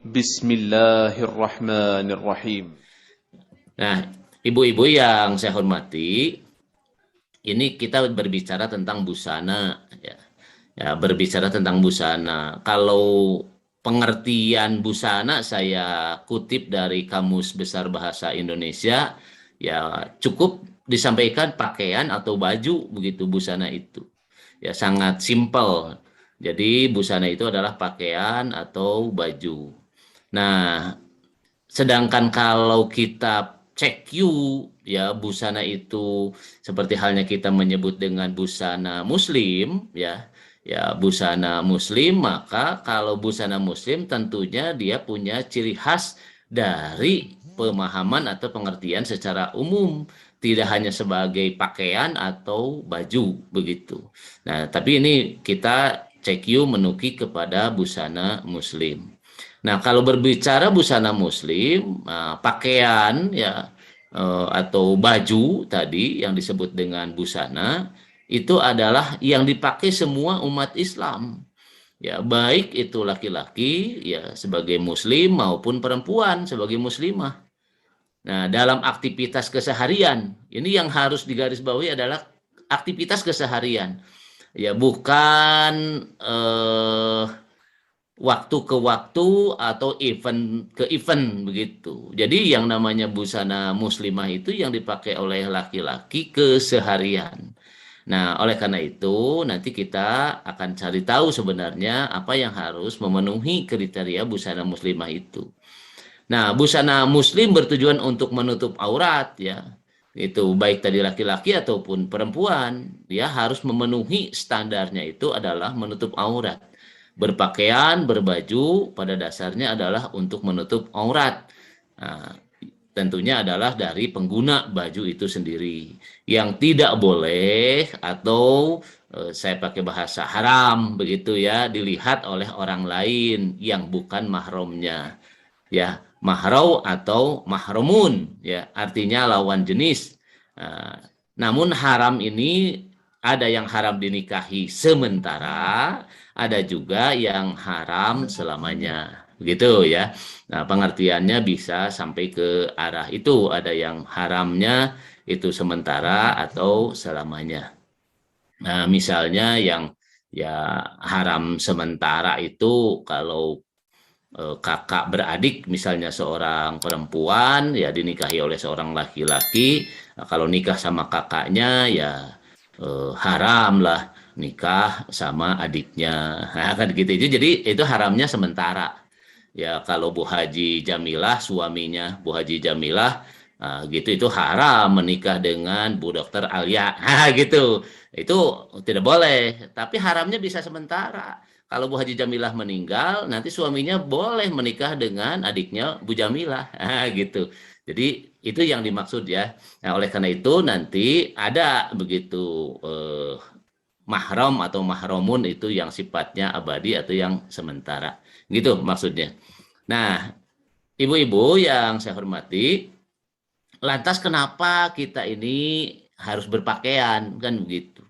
Bismillahirrahmanirrahim. Nah, ibu-ibu yang saya hormati, ini kita berbicara tentang busana, ya. Ya, berbicara tentang busana. Kalau pengertian busana saya kutip dari Kamus Besar Bahasa Indonesia, ya cukup disampaikan pakaian atau baju begitu busana itu. Ya sangat simpel. Jadi busana itu adalah pakaian atau baju. Nah, sedangkan kalau kita check you, ya busana itu seperti halnya kita menyebut dengan busana muslim, ya busana muslim, maka kalau busana muslim tentunya dia punya ciri khas dari pemahaman atau pengertian secara umum, tidak hanya sebagai pakaian atau baju begitu. Nah, tapi ini kita check you menukik kepada busana muslim. Nah, kalau berbicara busana muslim, pakaian ya atau baju tadi yang disebut dengan busana itu adalah yang dipakai semua umat Islam. Ya, baik itu laki-laki ya sebagai muslim maupun perempuan sebagai muslimah. Nah, dalam aktivitas keseharian, ini yang harus digarisbawahi adalah aktivitas keseharian. Ya, bukan waktu ke waktu atau event ke event begitu. Jadi yang namanya busana muslimah itu yang dipakai oleh laki-laki keseharian. Nah, oleh karena itu nanti kita akan cari tahu sebenarnya apa yang harus memenuhi kriteria busana muslimah itu. Nah, busana muslim bertujuan untuk menutup aurat ya. Itu baik tadi laki-laki ataupun perempuan, dia harus memenuhi standarnya itu adalah menutup aurat. Berpakaian, berbaju pada dasarnya adalah untuk menutup aurat. Nah, tentunya adalah dari pengguna baju itu sendiri. Yang tidak boleh atau saya pakai bahasa haram begitu ya, dilihat oleh orang lain yang bukan mahramnya ya, mahrau atau mahromun ya artinya lawan jenis. Nah, namun haram ini ada yang haram dinikahi sementara, ada juga yang haram selamanya begitu ya. Nah, pengertiannya bisa sampai ke arah itu, ada yang haramnya itu sementara atau selamanya. Nah, misalnya yang ya haram sementara itu kalau kakak beradik misalnya seorang perempuan ya dinikahi oleh seorang laki-laki. Nah, kalau nikah sama kakaknya ya haram lah nikah sama adiknya. Nah, kan gitu itu, jadi itu haramnya sementara. Ya kalau Bu Haji Jamilah suaminya Bu Haji Jamilah, gitu itu haram menikah dengan Bu Dokter Alia. Nah, gitu itu tidak boleh, tapi haramnya bisa sementara. Kalau Bu Haji Jamilah meninggal, nanti suaminya boleh menikah dengan adiknya Bu Jamilah. Nah, gitu. Jadi itu yang dimaksud ya. Nah, oleh karena itu nanti ada begitu mahram atau mahromun itu yang sifatnya abadi atau yang sementara. Gitu maksudnya. Nah, ibu-ibu yang saya hormati, lantas kenapa kita ini harus berpakaian kan begitu?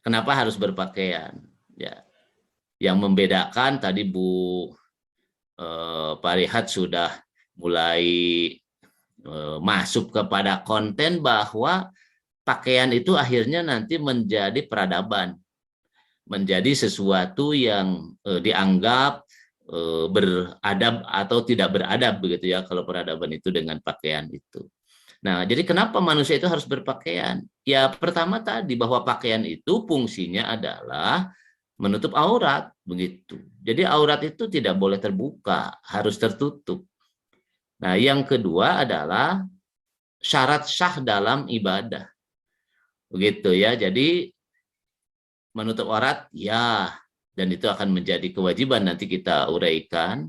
Kenapa harus berpakaian? Ya, yang membedakan tadi Bu Parihat sudah mulai masuk kepada konten bahwa pakaian itu akhirnya nanti menjadi peradaban, menjadi sesuatu yang dianggap beradab atau tidak beradab begitu ya kalau peradaban itu dengan pakaian itu. Nah, jadi kenapa manusia itu harus berpakaian? Ya, pertama tadi bahwa pakaian itu fungsinya adalah menutup aurat begitu. Jadi aurat itu tidak boleh terbuka, harus tertutup. Nah, yang kedua adalah syarat sah dalam ibadah. Begitu ya. Jadi menutup aurat ya, dan itu akan menjadi kewajiban nanti kita uraikan.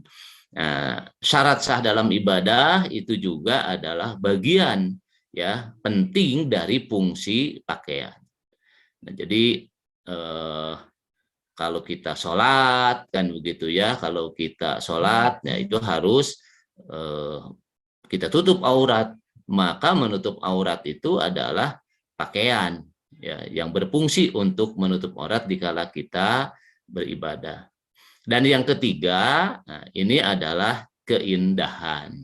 Nah, syarat sah dalam ibadah itu juga adalah bagian ya penting dari fungsi pakaian. Nah, jadi eh, kalau kita sholat kan begitu ya, kalau kita sholat ya itu harus eh, kita tutup aurat, maka menutup aurat itu adalah pakaian ya yang berfungsi untuk menutup aurat dikala kita beribadah. Dan yang ketiga, nah, ini adalah keindahan.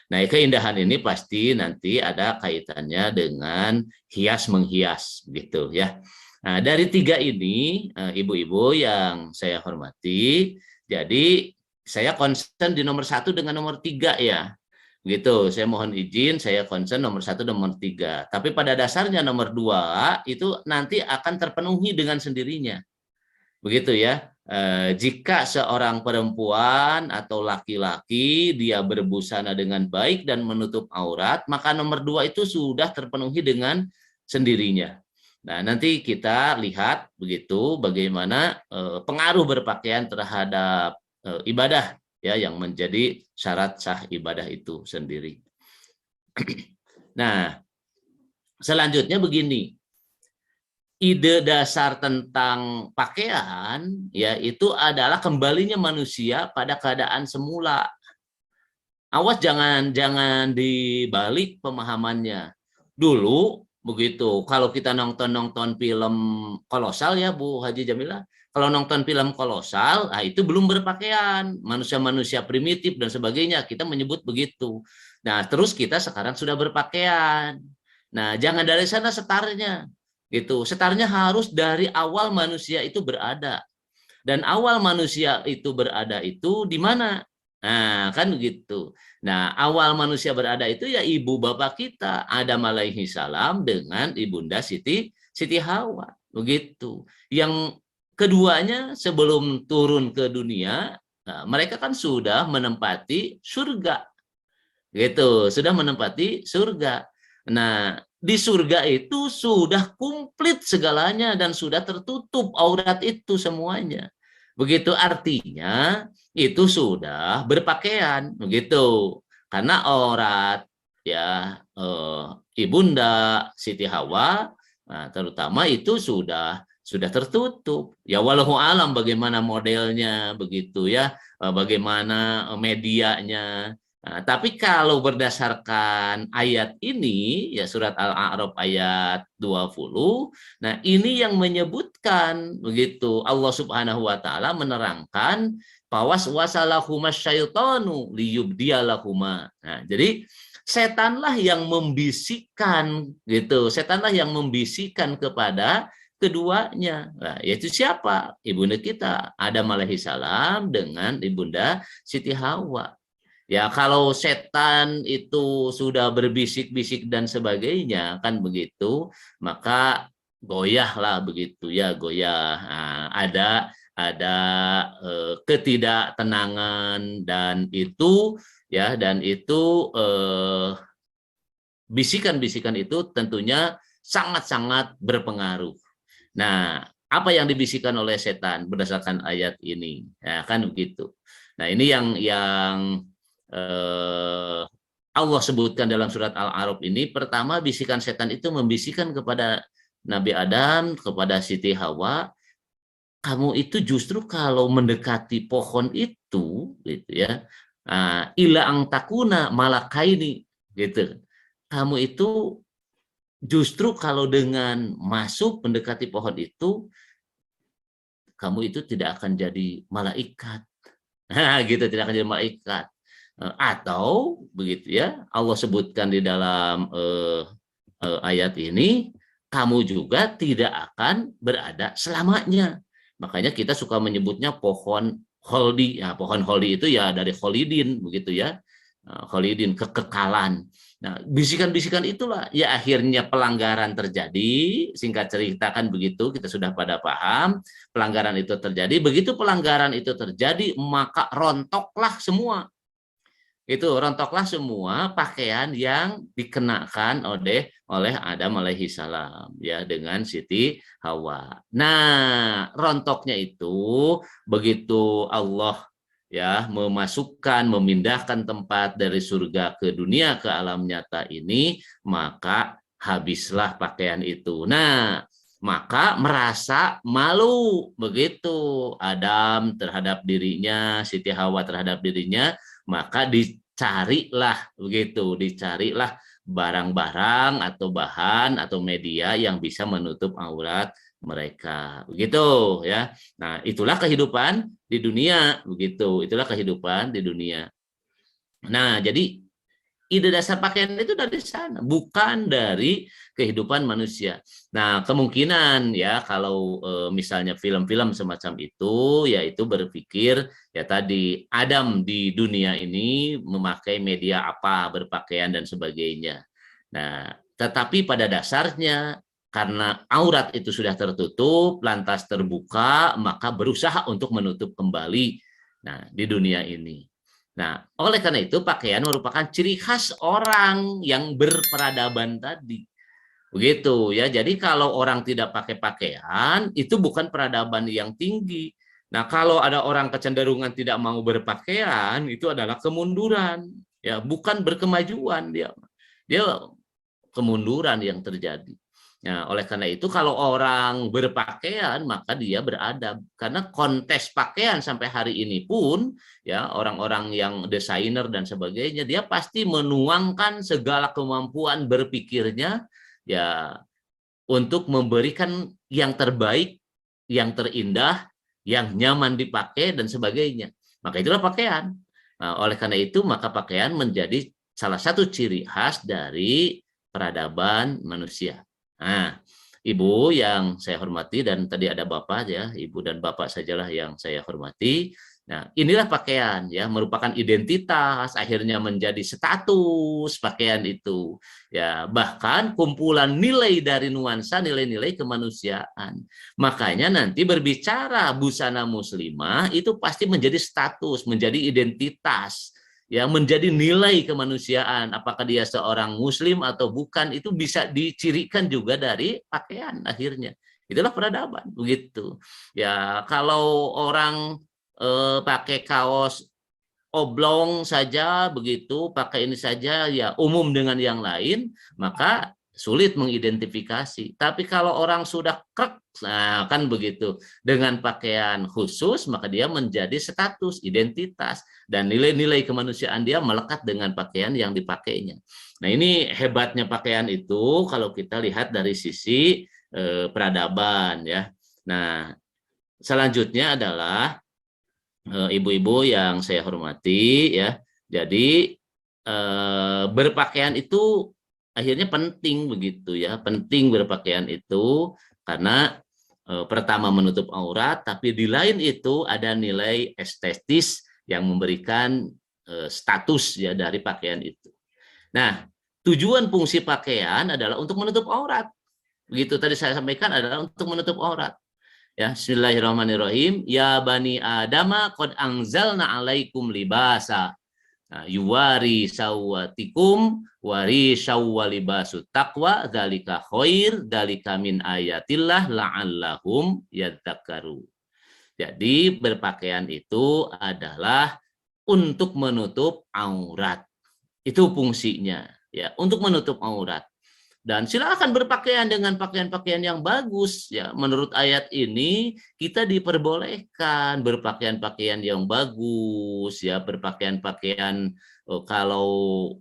Nah, keindahan ini pasti nanti ada kaitannya dengan hias menghias gitu ya. Nah, dari tiga ini, ibu-ibu yang saya hormati, jadi saya concern di nomor 1 dengan nomor 3 ya. Gitu, saya mohon izin, saya concern nomor 1, nomor 3. Tapi pada dasarnya nomor 2 itu nanti akan terpenuhi dengan sendirinya. Begitu ya. Jika seorang perempuan atau laki-laki dia berbusana dengan baik dan menutup aurat, maka nomor 2 itu sudah terpenuhi dengan sendirinya. Nah, nanti kita lihat begitu bagaimana pengaruh berpakaian terhadap ibadah ya yang menjadi syarat sah ibadah itu sendiri. Nah, selanjutnya begini. Ide dasar tentang pakaian ya itu adalah kembalinya manusia pada keadaan semula. Awas jangan dibalik pemahamannya. Dulu begitu, kalau kita nonton film kolosal ya Bu Haji Jamila, kalau nonton film kolosal, nah itu belum berpakaian, manusia-manusia primitif dan sebagainya, kita menyebut begitu. Nah, terus kita sekarang sudah berpakaian. Nah, jangan dari sana setarnya. Gitu. Setarnya harus dari awal manusia itu berada. Dan awal manusia itu berada itu di mana? Nah, kan begitu. Nah, awal manusia berada itu ya ibu bapak kita, Adam alaihi salam dengan ibunda Siti Hawa. Begitu. Yang keduanya sebelum turun ke dunia, nah, mereka kan sudah menempati surga. Gitu, sudah menempati surga. Nah, di surga itu sudah komplit segalanya dan sudah tertutup aurat itu semuanya. Begitu artinya itu sudah berpakaian, begitu. Karena aurat ya ibunda Siti Hawa, nah, terutama itu sudah tertutup. Ya walau alam bagaimana modelnya begitu ya, bagaimana medianya. Nah, tapi kalau berdasarkan ayat ini, ya surat Al-A'raf ayat 20, nah ini yang menyebutkan begitu Allah Subhanahu wa taala menerangkan wasalahuma syaitanu liyubdiyalahuma. Nah, jadi setanlah yang membisikkan gitu, setanlah yang membisikkan kepada keduanya. Nah, yaitu siapa? Ibunda kita Adam alaihi salam dengan ibunda Siti Hawa. Ya, kalau setan itu sudah berbisik-bisik dan sebagainya, kan begitu, maka goyahlah begitu ya, goyah. Nah, ada ketidaktenangan dan itu bisikan-bisikan itu tentunya sangat-sangat berpengaruh. Nah, apa yang dibisikkan oleh setan berdasarkan ayat ini? Ya, kan begitu. Nah, ini yang Allah sebutkan dalam surat Al-A'raf ini. Pertama, bisikan setan itu membisikkan kepada Nabi Adam, kepada Siti Hawa, kamu itu justru kalau mendekati pohon itu, gitu ya, ila ang takuna malakaini, gitu. Kamu itu justru kalau dengan masuk mendekati pohon itu, kamu itu tidak akan jadi malaikat. Nah, gitu, tidak akan jadi malaikat. Atau begitu ya, Allah sebutkan di dalam ayat ini, kamu juga tidak akan berada selamanya. Makanya kita suka menyebutnya pohon holdi. Ya, pohon holdi itu ya dari holidin begitu ya. Holidin, kekekalan. Nah, bisikan-bisikan itulah ya akhirnya pelanggaran terjadi. Singkat cerita kan begitu, kita sudah pada paham pelanggaran itu terjadi. Begitu pelanggaran itu terjadi, maka rontoklah semua. Itu rontoklah semua pakaian yang dikenakan oleh Adam alaihi salam ya dengan Siti Hawa. Nah, rontoknya itu begitu Allah ya memindahkan tempat dari surga ke dunia ke alam nyata ini, maka habislah pakaian itu. Nah, maka merasa malu begitu Adam terhadap dirinya, Siti Hawa terhadap dirinya, maka dicarilah barang-barang atau bahan atau media yang bisa menutup aurat mereka begitu ya. Nah, itulah kehidupan di dunia begitu, itulah kehidupan di dunia. Nah, jadi ide dasar pakaian itu dari sana, bukan dari kehidupan manusia. Nah, kemungkinan ya kalau misalnya film-film semacam itu, yaitu berpikir ya tadi Adam di dunia ini memakai media apa, berpakaian dan sebagainya. Nah, tetapi pada dasarnya karena aurat itu sudah tertutup, lantas terbuka, maka berusaha untuk menutup kembali. Nah, di dunia ini. Nah, oleh karena itu pakaian merupakan ciri khas orang yang berperadaban tadi. Begitu ya. Jadi kalau orang tidak pakai pakaian, itu bukan peradaban yang tinggi. Nah, kalau ada orang kecenderungan tidak mau berpakaian, itu adalah kemunduran. Ya, bukan berkemajuan dia. Dia kemunduran yang terjadi. Nah, oleh karena itu kalau orang berpakaian maka dia beradab karena kontes pakaian sampai hari ini pun ya orang-orang yang desainer dan sebagainya dia pasti menuangkan segala kemampuan berpikirnya ya untuk memberikan yang terbaik, yang terindah, yang nyaman dipakai dan sebagainya. Maka itulah pakaian. Nah, oleh karena itu maka pakaian menjadi salah satu ciri khas dari peradaban manusia. Nah, Ibu yang saya hormati dan tadi ada Bapak ya, Ibu dan Bapak sajalah yang saya hormati. Nah, inilah pakaian ya, merupakan identitas, akhirnya menjadi status pakaian itu. Ya, bahkan kumpulan nilai dari nuansa nilai-nilai kemanusiaan. Makanya nanti berbicara busana muslimah itu pasti menjadi status, menjadi identitas, ya, menjadi nilai kemanusiaan. Apakah dia seorang muslim atau bukan itu bisa dicirikan juga dari pakaian akhirnya. Itulah peradaban begitu. Ya, kalau orang pakai kaos oblong saja begitu, pakai ini saja ya umum dengan yang lain, maka sulit mengidentifikasi. Tapi kalau orang sudah krek, nah kan begitu, dengan pakaian khusus, maka dia menjadi status, identitas, dan nilai-nilai kemanusiaan dia melekat dengan pakaian yang dipakainya. Nah ini hebatnya pakaian itu kalau kita lihat dari sisi peradaban ya. Nah selanjutnya adalah ibu-ibu yang saya hormati ya. Jadi berpakaian itu akhirnya penting begitu ya. Penting berpakaian itu karena pertama menutup aurat, tapi di lain itu ada nilai estetis yang memberikan status ya dari pakaian itu. Nah, tujuan fungsi pakaian adalah untuk menutup aurat. Begitu tadi saya sampaikan adalah untuk menutup aurat. Ya, bismillahirrahmanirrahim. Ya bani Adama qad anzalna alaikum libasa. Nah, yuwari sawatikum wari syawwalibasu taqwa dzalika khair dzalika min ayatillah la'allahum yadzakkaru. Jadi berpakaian itu adalah untuk menutup aurat. Itu fungsinya ya, untuk menutup aurat. Dan silakan berpakaian dengan pakaian-pakaian yang bagus ya. Menurut ayat ini kita diperbolehkan berpakaian-pakaian yang bagus ya, berpakaian-pakaian kalau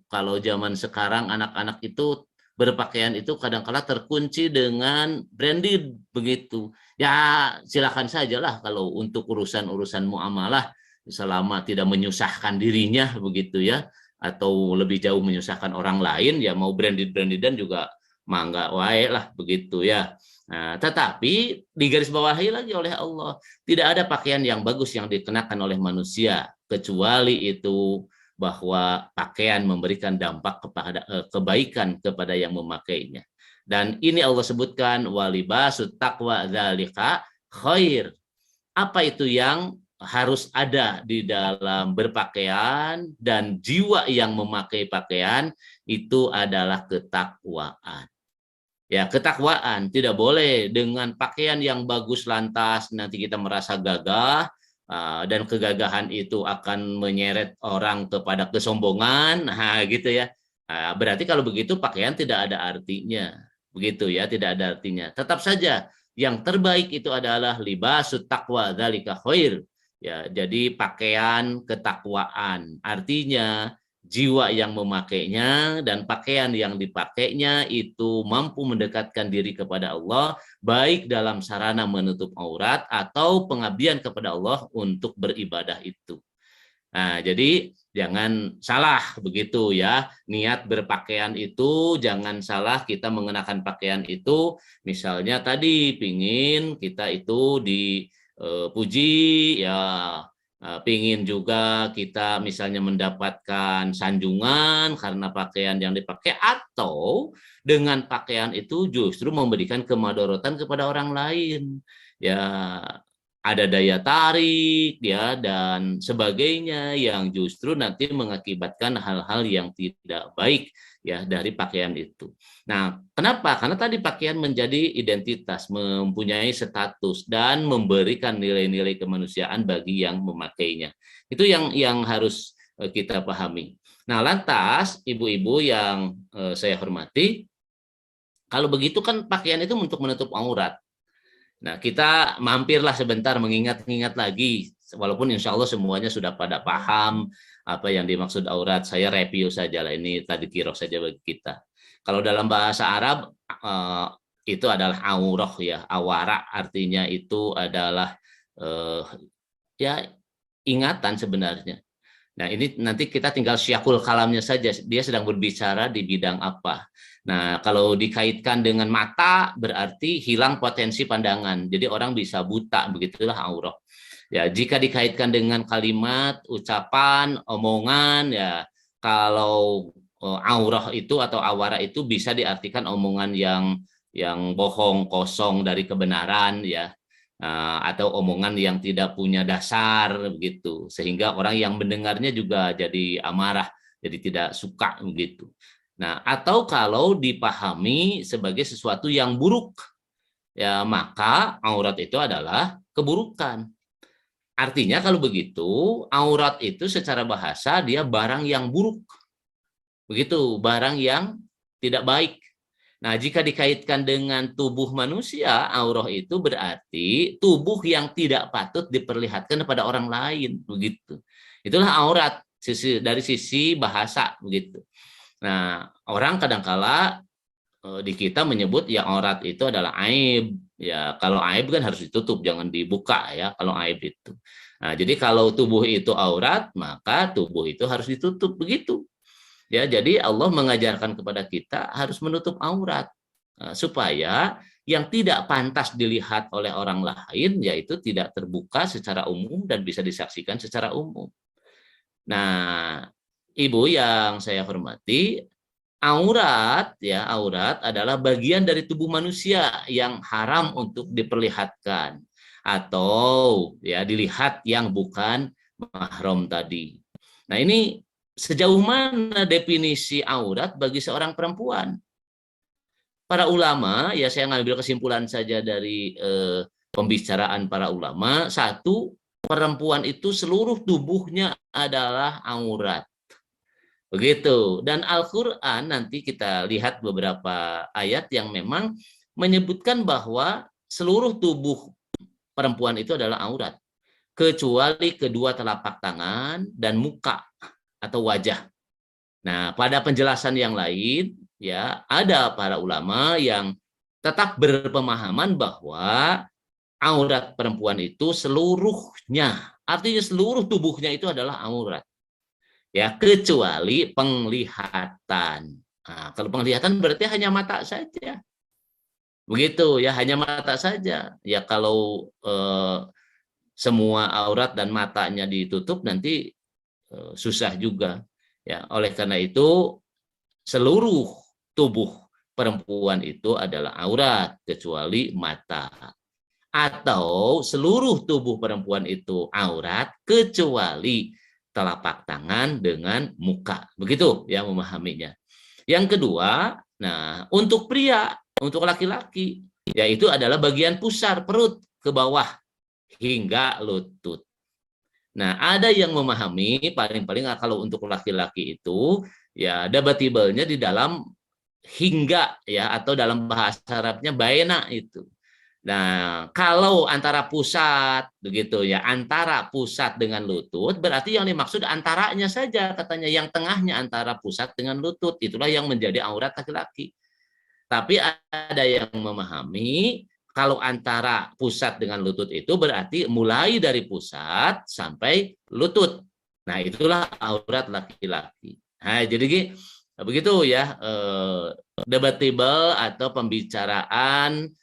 kalau zaman sekarang anak-anak itu berpakaian itu kadang-kala terkunci dengan branded begitu. Ya, silakan sajalah kalau untuk urusan-urusan muamalah selama tidak menyusahkan dirinya begitu ya atau lebih jauh menyusahkan orang lain ya mau branded-brandedan juga mangga wae lah begitu ya. Nah, tetapi digarisbawahi lagi oleh Allah, tidak ada pakaian yang bagus yang dikenakan oleh manusia kecuali itu bahwa pakaian memberikan dampak kepada kebaikan kepada yang memakainya. Dan ini Allah sebutkan walibasut taqwa dzalika khair. Apa itu yang harus ada di dalam berpakaian dan jiwa yang memakai pakaian itu adalah ketakwaan. Ya, ketakwaan tidak boleh dengan pakaian yang bagus lantas nanti kita merasa gagah dan kegagahan itu akan menyeret orang kepada kesombongan, nah gitu ya. Berarti kalau begitu pakaian tidak ada artinya. Begitu ya, tidak ada artinya. Tetap saja yang terbaik itu adalah libasut taqwa dzalika khair. Ya, jadi pakaian ketakwaan. Artinya jiwa yang memakainya dan pakaian yang dipakainya itu mampu mendekatkan diri kepada Allah baik dalam sarana menutup aurat atau pengabdian kepada Allah untuk beribadah itu. Nah, jadi jangan salah begitu ya. Niat berpakaian itu jangan salah, kita mengenakan pakaian itu misalnya tadi pingin kita itu dipuji ya, pingin juga kita misalnya mendapatkan sanjungan karena pakaian yang dipakai, atau dengan pakaian itu justru memberikan kemadorotan kepada orang lain. Ya, ada daya tarik ya dan sebagainya yang justru nanti mengakibatkan hal-hal yang tidak baik ya dari pakaian itu. Nah, kenapa? Karena tadi pakaian menjadi identitas, mempunyai status dan memberikan nilai-nilai kemanusiaan bagi yang memakainya. Itu yang harus kita pahami. Nah, lantas ibu-ibu yang saya hormati, kalau begitu kan pakaian itu untuk menutup aurat. Nah, kita mampirlah sebentar mengingat-ingat lagi, walaupun insya Allah semuanya sudah pada paham apa yang dimaksud aurat. Saya review saja lah, ini tadi kiro saja bagi kita. Kalau dalam bahasa Arab itu adalah aurah ya, awara artinya itu adalah ya ingatan sebenarnya. Nah, ini nanti kita tinggal syakul kalamnya saja, dia sedang berbicara di bidang apa. Nah, kalau dikaitkan dengan mata, berarti hilang potensi pandangan. Jadi orang bisa buta, begitulah aurah. Ya, jika dikaitkan dengan kalimat, ucapan, omongan, ya kalau aurah itu atau awara itu bisa diartikan omongan yang bohong, kosong dari kebenaran, ya. Atau omongan yang tidak punya dasar begitu, sehingga orang yang mendengarnya juga jadi amarah, jadi tidak suka begitu. Nah, atau kalau dipahami sebagai sesuatu yang buruk, ya maka aurat itu adalah keburukan. Artinya kalau begitu, aurat itu secara bahasa dia barang yang buruk. Begitu, barang yang tidak baik. Nah, jika dikaitkan dengan tubuh manusia, aurah itu berarti tubuh yang tidak patut diperlihatkan kepada orang lain, begitu. Itulah aurat dari sisi bahasa, begitu. Nah, orang kadangkala di kita menyebut ya aurat itu adalah aib. Ya, kalau aib kan harus ditutup, jangan dibuka ya kalau aib itu. Nah, jadi kalau tubuh itu aurat, maka tubuh itu harus ditutup, begitu. Ya, jadi Allah mengajarkan kepada kita harus menutup aurat supaya yang tidak pantas dilihat oleh orang lain yaitu tidak terbuka secara umum dan bisa disaksikan secara umum. Nah, Ibu yang saya hormati, aurat ya, aurat adalah bagian dari tubuh manusia yang haram untuk diperlihatkan atau ya dilihat yang bukan mahram tadi. Nah, ini sejauh mana definisi aurat bagi seorang perempuan? Para ulama, ya saya ngambil kesimpulan saja dari pembicaraan para ulama. Satu, perempuan itu seluruh tubuhnya adalah aurat. Begitu. Dan Al-Quran nanti kita lihat beberapa ayat yang memang menyebutkan bahwa seluruh tubuh perempuan itu adalah aurat. Kecuali kedua telapak tangan dan muka atau wajah. Nah, pada penjelasan yang lain, ya ada para ulama yang tetap berpemahaman bahwa aurat perempuan itu seluruhnya, artinya seluruh tubuhnya itu adalah aurat. Ya, kecuali penglihatan. Nah, kalau penglihatan berarti hanya mata saja. Begitu ya, hanya mata saja. Ya kalau semua aurat dan matanya ditutup nanti susah juga. Ya, oleh karena itu seluruh tubuh perempuan itu adalah aurat kecuali mata. Atau seluruh tubuh perempuan itu aurat kecuali telapak tangan dengan muka. Begitu ya memahaminya. Yang kedua, nah untuk pria, untuk laki-laki, yaitu adalah bagian pusar perut ke bawah hingga lutut. Nah, ada yang memahami paling-paling kalau untuk laki-laki itu ya debatibelnya di dalam hingga ya atau dalam bahasa Arabnya baena itu. Nah, kalau antara pusat begitu ya, antara pusat dengan lutut berarti yang dimaksud antaranya saja katanya, yang tengahnya antara pusat dengan lutut itulah yang menjadi aurat laki-laki. Tapi ada yang memahami kalau antara pusat dengan lutut itu berarti mulai dari pusat sampai lutut. Nah, itulah aurat laki-laki. Nah, jadi begitu ya, debatable atau pembicaraan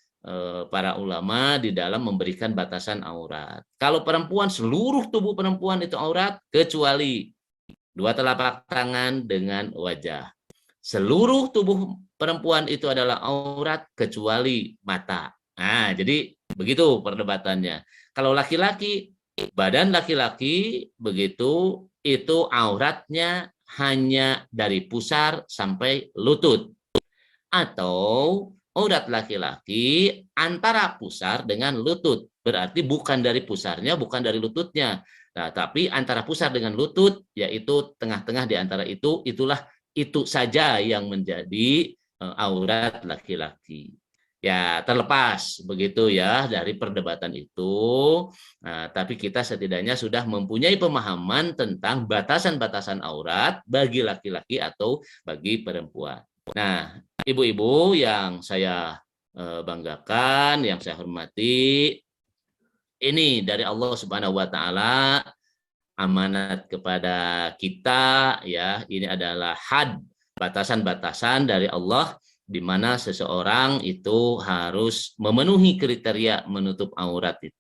para ulama di dalam memberikan batasan aurat. Kalau perempuan, seluruh tubuh perempuan itu aurat kecuali dua telapak tangan dengan wajah. Seluruh tubuh perempuan itu adalah aurat kecuali mata. Nah, jadi begitu perdebatannya. Kalau laki-laki, badan laki-laki begitu itu auratnya hanya dari pusar sampai lutut, atau aurat laki-laki antara pusar dengan lutut. Berarti bukan dari pusarnya, bukan dari lututnya. Nah, tapi antara pusar dengan lutut, yaitu tengah-tengah di antara itu, itu saja yang menjadi aurat laki-laki. Ya, terlepas begitu ya dari perdebatan itu. Nah, tapi kita setidaknya sudah mempunyai pemahaman tentang batasan-batasan aurat bagi laki-laki atau bagi perempuan. Nah, ibu-ibu yang saya banggakan, yang saya hormati, ini dari Allah Subhanahu wa taala amanat kepada kita ya. Ini adalah batasan-batasan dari Allah di mana seseorang itu harus memenuhi kriteria menutup aurat itu.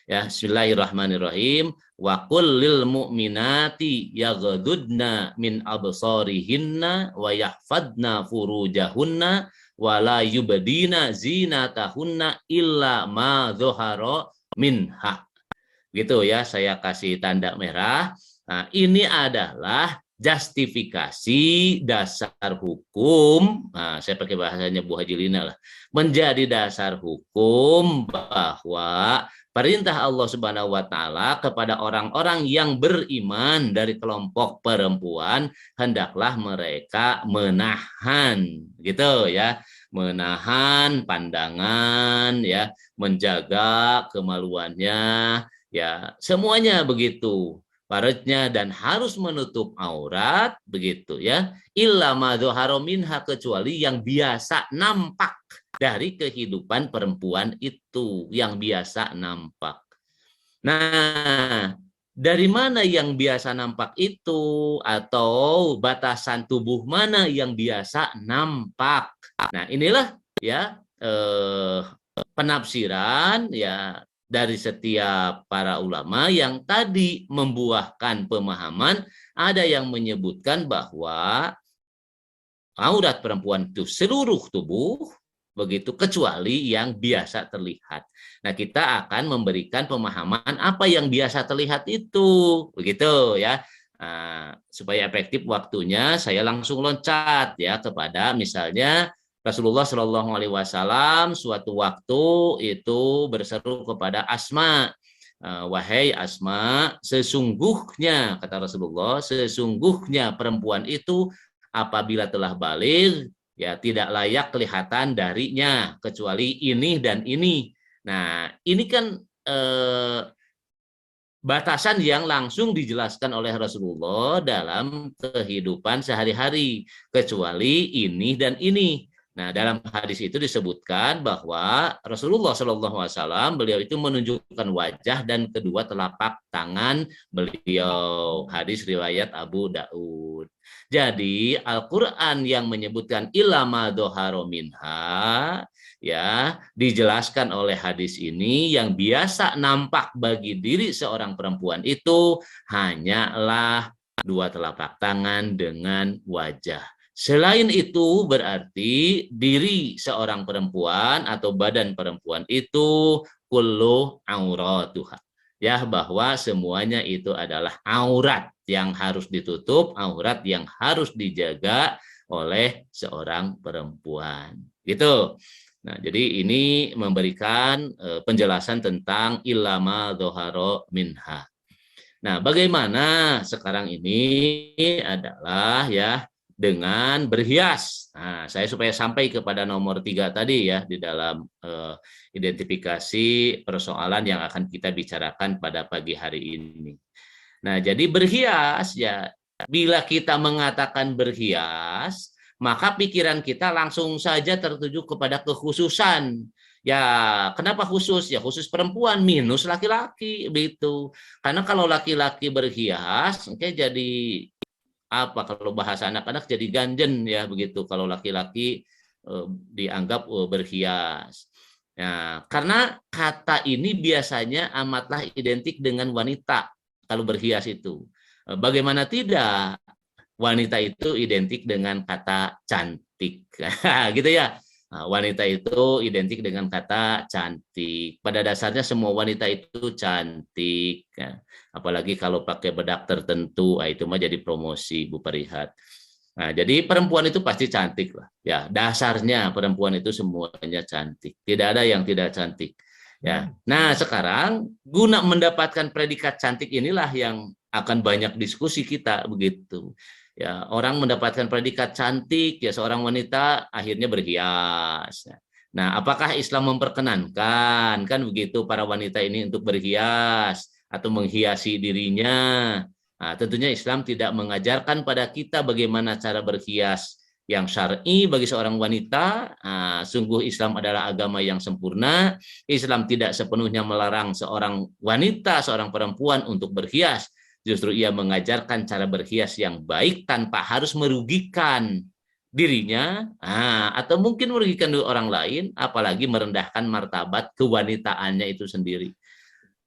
Ya, bismillahirrahmanirrahim. Wa qul lil mu'minati yaghdudna min absarihinna wa yahfadna furujahunna wa la yubdina zinatahunna illa ma dhahara minha. Gitu ya, saya kasih tanda merah. Nah, ini adalah justifikasi dasar hukum. Nah, saya pakai bahasanya Bu Haji Lina lah. Menjadi dasar hukum bahwa perintah Allah Subhanahu wa taala kepada orang-orang yang beriman dari kelompok perempuan, hendaklah mereka menahan, gitu ya, menahan pandangan ya, menjaga kemaluannya ya, semuanya begitu. Paretnya dan harus menutup aurat begitu ya. Illa ma dzahara minha, kecuali yang biasa nampak dari kehidupan perempuan itu, yang biasa nampak. Nah, dari mana yang biasa nampak itu, atau batasan tubuh mana yang biasa nampak? Nah, inilah ya penafsiran ya dari setiap para ulama yang tadi membuahkan pemahaman. Ada yang menyebutkan bahwa aurat perempuan itu seluruh tubuh begitu, kecuali yang biasa terlihat. Nah, kita akan memberikan pemahaman apa yang biasa terlihat itu, begitu ya. Nah, supaya efektif waktunya, saya langsung loncat ya kepada misalnya Rasulullah Shallallahu Alaihi Wasallam suatu waktu itu berseru kepada Asma, wahai Asma, sesungguhnya kata Rasulullah, sesungguhnya perempuan itu apabila telah baligh ya tidak layak kelihatan darinya kecuali ini dan ini. Nah, ini kan batasan yang langsung dijelaskan oleh Rasulullah dalam kehidupan sehari-hari, kecuali ini dan ini. Nah, dalam hadis itu disebutkan bahwa Rasulullah SAW beliau itu menunjukkan wajah dan kedua telapak tangan beliau. Hadis riwayat Abu Daud. Jadi Al-Quran yang menyebutkan ilama doharo minha ya dijelaskan oleh hadis ini, yang biasa nampak bagi diri seorang perempuan itu hanyalah dua telapak tangan dengan wajah. Selain itu berarti diri seorang perempuan atau badan perempuan itu kullu auratuha. Ya, bahwa semuanya itu adalah aurat yang harus ditutup, aurat yang harus dijaga oleh seorang perempuan. Gitu. Nah, jadi ini memberikan penjelasan tentang ilama doharo minha. Nah, bagaimana sekarang ini adalah ya dengan berhias. Nah, saya supaya sampai kepada nomor 3 tadi ya di dalam identifikasi persoalan yang akan kita bicarakan pada pagi hari ini. Nah, jadi berhias ya, bila kita mengatakan berhias, maka pikiran kita langsung saja tertuju kepada kekhususan. Ya, kenapa khusus? Ya khusus perempuan minus laki-laki begitu. Karena kalau laki-laki berhias, oke jadi apa kalau bahasa anak-anak jadi ganjen ya begitu kalau laki-laki dianggap berhias. Nah, karena kata ini biasanya amatlah identik dengan wanita kalau berhias itu. Bagaimana tidak? Wanita itu identik dengan kata cantik. Gitu ya. Nah, wanita itu identik dengan kata cantik. Pada dasarnya semua wanita itu cantik. Ya. Apalagi kalau pakai bedak tertentu, itu mah jadi promosi Bu Perihat. Nah, jadi perempuan itu pasti cantik lah. Ya, dasarnya perempuan itu semuanya cantik. Tidak ada yang tidak cantik. Ya. Nah, sekarang guna mendapatkan predikat cantik inilah yang akan banyak diskusi kita begitu. Ya, orang mendapatkan predikat cantik, ya seorang wanita akhirnya berhias. Nah, apakah Islam memperkenankan kan begitu para wanita ini untuk berhias atau menghiasi dirinya? Nah, tentunya Islam tidak mengajarkan pada kita bagaimana cara berhias yang syar'i bagi seorang wanita. Nah, sungguh Islam adalah agama yang sempurna. Islam tidak sepenuhnya melarang seorang wanita, seorang perempuan untuk berhias. Justru ia mengajarkan cara berhias yang baik tanpa harus merugikan dirinya, atau mungkin merugikan orang lain, apalagi merendahkan martabat kewanitaannya itu sendiri.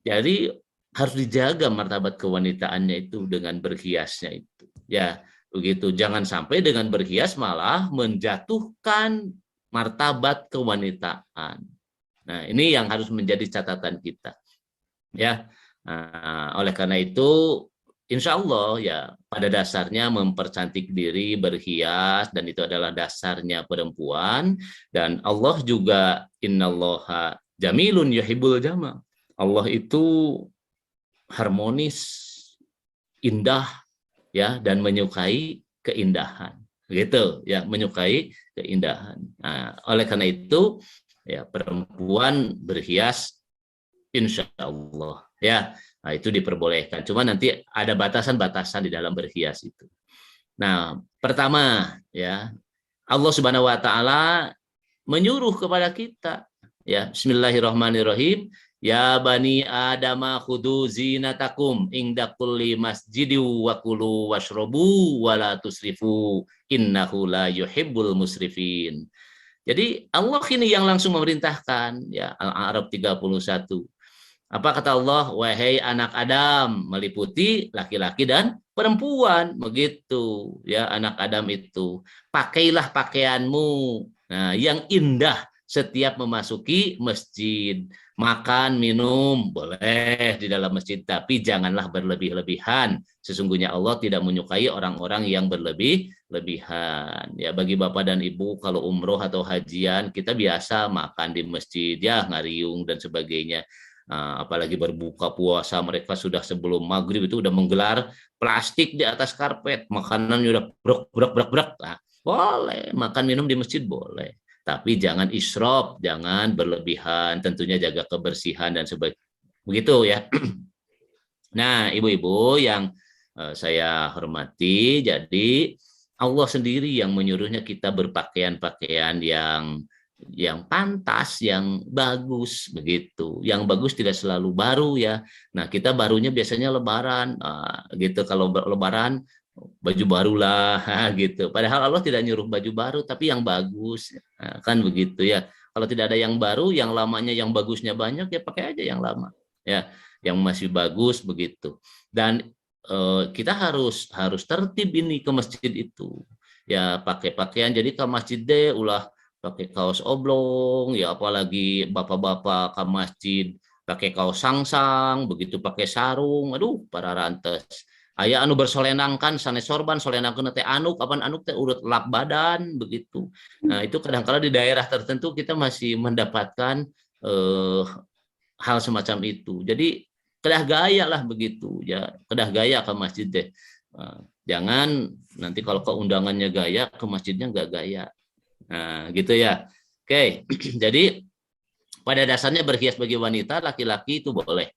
Jadi harus dijaga martabat kewanitaannya itu dengan berhiasnya itu. Ya, begitu. Jangan sampai dengan berhias malah menjatuhkan martabat kewanitaan. Nah, ini yang harus menjadi catatan kita. Ya, oleh karena itu, insya Allah ya pada dasarnya mempercantik diri, berhias, dan itu adalah dasarnya perempuan. Dan Allah juga innallaha jamilun yuhibbul jamal. Allah itu harmonis, indah, ya, dan menyukai keindahan. Gitu ya, menyukai keindahan. Nah, oleh karena itu, ya perempuan berhias insya Allah ya. Nah, itu diperbolehkan. Cuma nanti ada batasan-batasan di dalam berhias itu. Nah, pertama ya, Allah Subhanahu wa taala menyuruh kepada kita ya, Bismillahirrahmanirrahim. Ya bani adama khudu zinatakum inda kulli masjidi wa kulu washrobu wa la tusrifu innahu la yuhibbul musrifin. Jadi Allah ini yang langsung memerintahkan ya, Al-A'raf 31. Apa kata Allah? Wahai anak Adam, meliputi laki-laki dan perempuan, begitu ya anak Adam itu. Pakailah pakaianmu yang indah setiap memasuki masjid. Makan, minum boleh di dalam masjid, tapi janganlah berlebih-lebihan. Sesungguhnya Allah tidak menyukai orang-orang yang berlebih-lebihan. Ya bagi Bapak dan Ibu kalau umroh atau hajian kita biasa makan di masjid ya ngariung dan sebagainya. Apalagi berbuka puasa mereka sudah sebelum maghrib itu udah menggelar plastik di atas karpet, makanan udah brok brok brok brok. Nah, boleh makan minum di masjid boleh, tapi jangan israf, jangan berlebihan, tentunya jaga kebersihan dan sebagainya begitu ya. Nah, ibu-ibu yang saya hormati, jadi Allah sendiri yang menyuruhnya kita berpakaian-pakaian yang pantas, yang bagus begitu. Yang bagus tidak selalu baru ya. Nah, kita barunya biasanya lebaran gitu. Kalau lebaran baju barulah gitu. Padahal Allah tidak nyuruh baju baru tapi yang bagus. Nah, kan begitu ya. Kalau tidak ada yang baru, yang lamanya yang bagusnya banyak ya pakai aja yang lama. Ya, yang masih bagus begitu. Dan kita harus tertib ini ke masjid itu. Ya, pakai pakaian jadi ke masjid deh ulah pakai kaos oblong, ya apalagi bapak-bapak ke masjid pakai kaos sangsang, begitu pakai sarung, aduh para rantes. Aya anu bersolenangkan sanes sorban solenangkeun teh anuk, kapan anuk teh urut lap badan begitu. Nah, itu kadang-kadang di daerah tertentu kita masih mendapatkan hal semacam itu. Jadi kedah gaya lah begitu ya, kedah gaya ke masjid deh. Jangan nanti kalau ke undangannya gaya ke masjidnya nggak gaya. Nah, gitu ya. Oke, jadi pada dasarnya berhias bagi wanita, laki-laki itu boleh.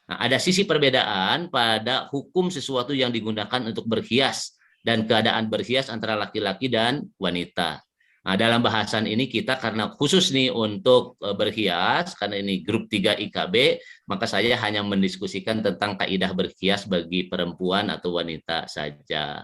Nah, ada sisi perbedaan pada hukum sesuatu yang digunakan untuk berhias dan keadaan berhias antara laki-laki dan wanita. Nah, dalam bahasan ini kita karena khusus nih untuk berhias, karena ini grup 3 IKB, maka saya hanya mendiskusikan tentang kaidah berhias bagi perempuan atau wanita saja.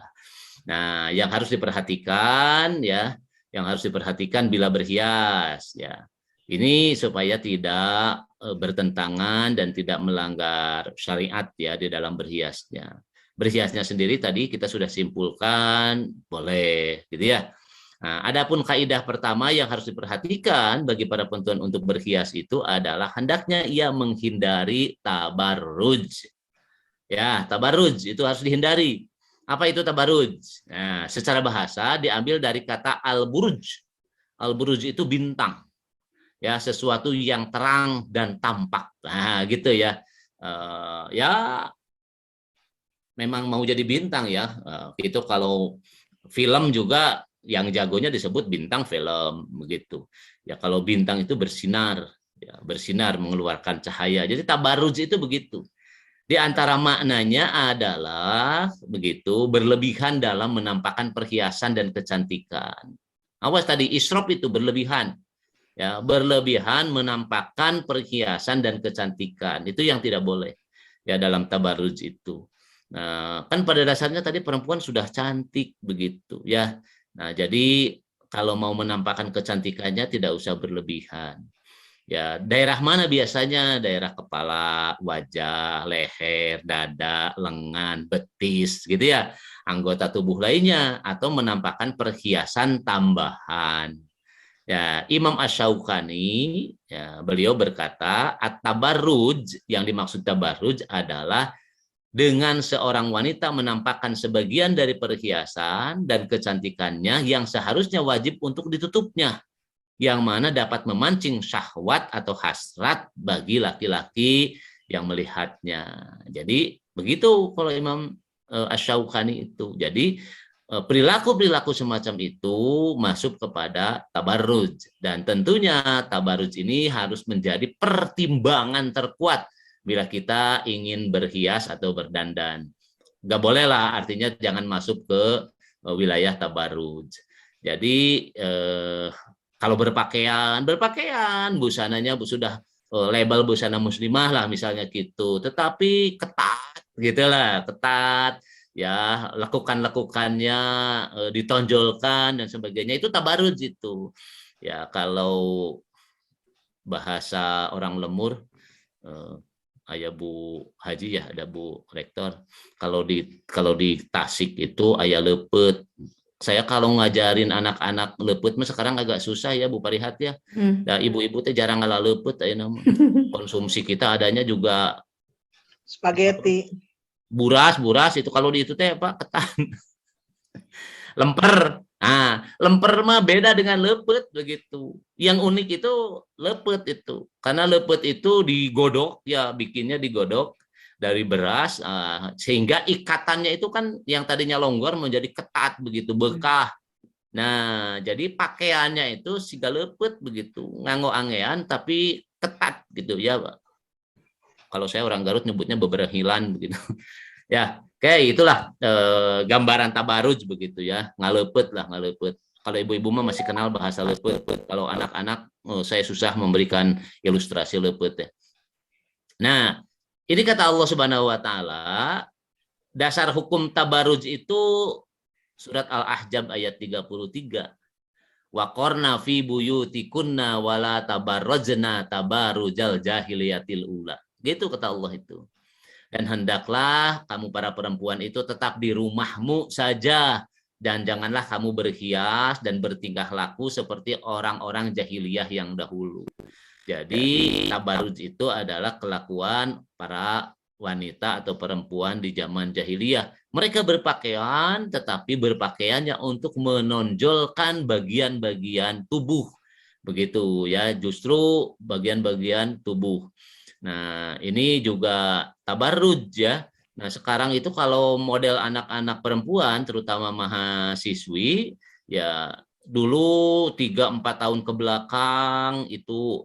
Nah, yang harus diperhatikan ya, yang harus diperhatikan bila berhias ya. Ini supaya tidak bertentangan dan tidak melanggar syariat ya di dalam berhiasnya. Berhiasnya sendiri tadi kita sudah simpulkan boleh gitu ya. Nah, adapun kaidah pertama yang harus diperhatikan bagi para perempuan untuk berhias itu adalah hendaknya ia menghindari tabarruj. Ya, tabarruj itu harus dihindari. Apa itu tabarruj? Nah, secara bahasa diambil dari kata al-buruj. Al-buruj itu bintang. Ya, sesuatu yang terang dan tampak. Nah, gitu ya. Ya, memang mau jadi bintang ya. Itu kalau film juga yang jagonya disebut bintang film begitu. Ya kalau bintang itu bersinar, ya, bersinar mengeluarkan cahaya. Jadi tabarruj itu begitu. Di antara maknanya adalah begitu berlebihan dalam menampakkan perhiasan dan kecantikan. Awas tadi israf itu berlebihan. Ya, berlebihan menampakkan perhiasan dan kecantikan. Itu yang tidak boleh ya dalam tabarruj itu. Nah, kan pada dasarnya tadi perempuan sudah cantik begitu ya. Nah, jadi kalau mau menampakkan kecantikannya tidak usah berlebihan. Ya, daerah mana biasanya? Daerah kepala, wajah, leher, dada, lengan, betis gitu ya. Anggota tubuh lainnya atau menampakkan perhiasan tambahan. Ya, Imam Asy-Syaukani ya, beliau berkata, at-tabarruj yang dimaksud tabarruj adalah dengan seorang wanita menampakkan sebagian dari perhiasan dan kecantikannya yang seharusnya wajib untuk ditutupnya, yang mana dapat memancing syahwat atau hasrat bagi laki-laki yang melihatnya. Jadi begitu kalau Imam Asy-Syaukani itu. Jadi perilaku-perilaku semacam itu masuk kepada tabarruj, dan tentunya tabarruj ini harus menjadi pertimbangan terkuat bila kita ingin berhias atau berdandan. Nggak boleh lah, artinya jangan masuk ke wilayah tabarruj. Jadi kalau berpakaian busananya sudah label busana muslimah lah misalnya gitu, tetapi ketat gitulah, ketat ya, lakukannya ditonjolkan dan sebagainya, itu tabarruj itu. Ya kalau bahasa orang lemur, ayah Bu Haji ya, ada Bu Rektor. Kalau di Tasik itu ayah lepet. Saya kalau ngajarin anak-anak lepet mah sekarang agak susah ya Bu Parihat ya. Nah, ibu-ibu teh jarang ngalah lepet ayeuna mah. Konsumsi kita adanya juga spaghetti. Buras itu kalau di itu teh apa? Ketan. Lemper. Nah, lemper mah beda dengan lepet begitu. Yang unik itu lepet itu. Karena lepet itu digodok, ya bikinnya digodok dari beras, sehingga ikatannya itu kan yang tadinya longgar menjadi ketat begitu, bekah. Nah, jadi pakaiannya itu siga lepet begitu, nganggo angean tapi ketat gitu ya. Kalau saya orang Garut nyebutnya beberahilan begitu. Ya, oke, itulah gambaran tabarruj begitu ya, ngalepet lah, ngalepet. Kalau ibu-ibu mah masih kenal bahasa lepet. Kalau anak-anak saya susah memberikan ilustrasi lepet ya. Nah, ini kata Allah Subhanahu wa taala, dasar hukum tabarruj itu surat Al-Ahzab ayat 33. Wa qarna fi buyutikunna wala tabarrajna tabarrujal jahiliyatil ula. Gitu kata Allah itu. Dan hendaklah kamu para perempuan itu tetap di rumahmu saja, dan janganlah kamu berhias dan bertingkah laku seperti orang-orang jahiliyah yang dahulu. Jadi tabarruj itu adalah kelakuan para wanita atau perempuan di zaman jahiliyah. Mereka berpakaian tetapi berpakaiannya untuk menonjolkan bagian-bagian tubuh. Begitu ya, justru bagian-bagian tubuh. Nah, ini juga tabarruj ya. Nah, sekarang itu kalau model anak-anak perempuan, terutama mahasiswi, ya dulu 3-4 tahun ke belakang itu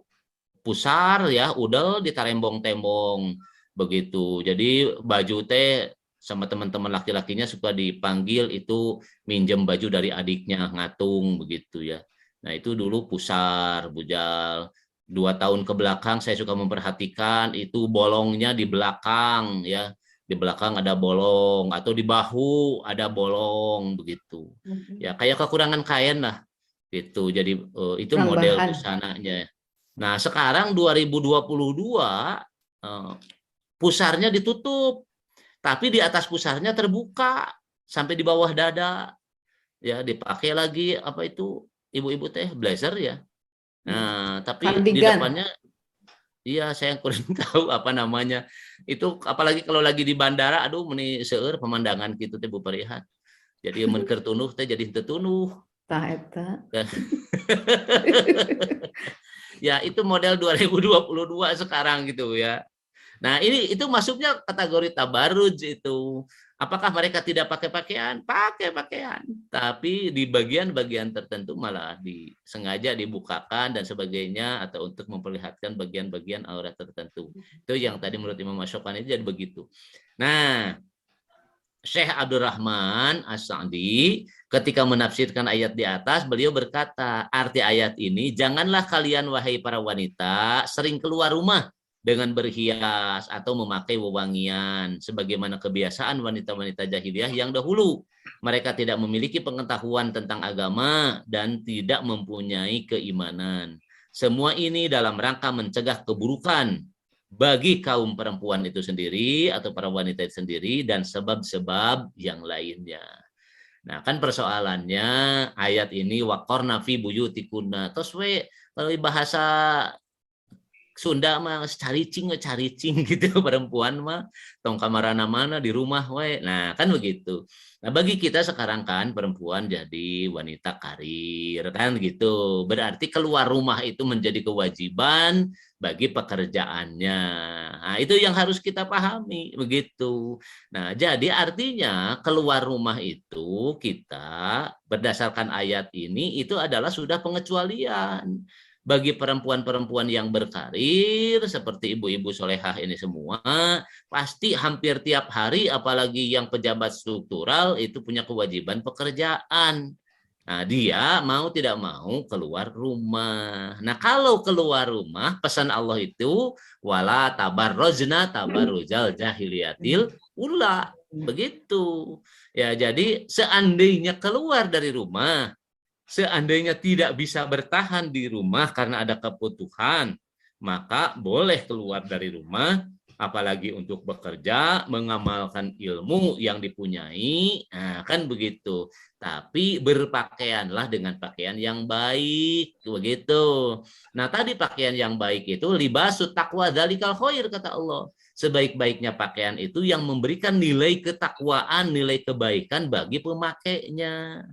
pusar ya, udel ditarembong-tembong begitu. Jadi baju teh sama teman-teman laki-lakinya suka dipanggil itu minjem baju dari adiknya, ngatung begitu ya. Nah itu dulu pusar, bujal. 2 tahun ke belakang saya suka memperhatikan itu bolongnya di belakang ya, di belakang ada bolong atau di bahu ada bolong begitu. Ya kayak kekurangan kain lah gitu. Jadi itu Kurang model bahan. busananya. Nah sekarang 2022 pusarnya ditutup, tapi di atas pusarnya terbuka sampai di bawah dada. Ya dipakai lagi apa itu ibu-ibu teh blazer ya. Nah, tapi di Cardigan. depannya iya saya kurang tahu apa namanya. Itu apalagi kalau lagi di bandara, aduh meni seueur pemandangan gitu teh Bu Parihat. Jadi mun keur tunuh teh jadi teu tunuh. Tah eta. Ya itu model 2022 sekarang gitu ya. Nah, itu masuknya kategori tabarruj itu. Apakah mereka tidak pakai pakaian? Pakai pakaian. Tapi di bagian-bagian tertentu malah sengaja dibukakan dan sebagainya atau untuk memperlihatkan bagian-bagian aurat tertentu. Itu yang tadi menurut Imam Asy-Syafi'i jadi begitu. Nah, Syekh Abdurrahman As-Sa'di ketika menafsirkan ayat di atas, beliau berkata, arti ayat ini, janganlah kalian wahai para wanita sering keluar rumah dengan berhias atau memakai wewangian sebagaimana kebiasaan wanita-wanita jahiliyah yang dahulu. Mereka tidak memiliki pengetahuan tentang agama dan tidak mempunyai keimanan. Semua ini dalam rangka mencegah keburukan bagi kaum perempuan itu sendiri atau para wanita itu sendiri dan sebab-sebab yang lainnya. Nah, kan persoalannya ayat ini waqarna fi buyutikunna. Terus kalau bahasa Sunda mah caricing gitu perempuan mah tong kamarana mana di rumah we. Nah, kan begitu. Nah, bagi kita sekarang kan perempuan jadi wanita karir kan gitu. Berarti keluar rumah itu menjadi kewajiban bagi pekerjaannya. Nah, itu yang harus kita pahami begitu. Nah, jadi artinya keluar rumah itu kita berdasarkan ayat ini itu adalah sudah pengecualian. Bagi perempuan-perempuan yang berkarir seperti ibu-ibu solehah ini semua pasti hampir tiap hari apalagi yang pejabat struktural itu punya kewajiban pekerjaan. Nah, dia mau tidak mau keluar rumah. Nah, kalau keluar rumah pesan Allah itu wala tabarrojna tabarrujal jahiliyatil ula. Begitu. Ya, jadi seandainya keluar dari rumah, seandainya tidak bisa bertahan di rumah karena ada kebutuhan, maka boleh keluar dari rumah, apalagi untuk bekerja, mengamalkan ilmu yang dipunyai, nah, kan begitu. Tapi berpakaianlah dengan pakaian yang baik, begitu. Nah, tadi pakaian yang baik itu libasut taqwa dzalikal khair kata Allah. Sebaik-baiknya pakaian itu yang memberikan nilai ketakwaan, nilai kebaikan bagi pemakainya.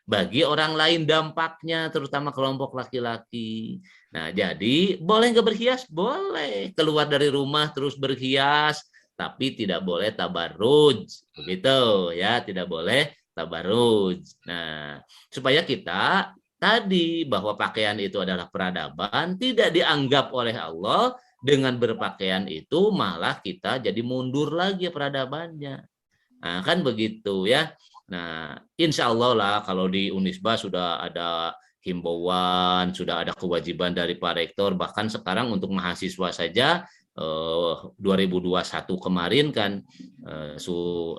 Bagi orang lain dampaknya, terutama kelompok laki-laki. Nah, jadi boleh nggak berhias? Boleh. Keluar dari rumah terus berhias, tapi tidak boleh tabarruj. Begitu ya, tidak boleh tabarruj. Nah, supaya kita tadi bahwa pakaian itu adalah peradaban, tidak dianggap oleh Allah dengan berpakaian itu malah kita jadi mundur lagi peradabannya. Nah, kan begitu ya. Nah, insya Allah lah kalau di Unisba sudah ada himbauan, sudah ada kewajiban dari Pak Rektor, bahkan sekarang untuk mahasiswa saja 2021 kemarin kan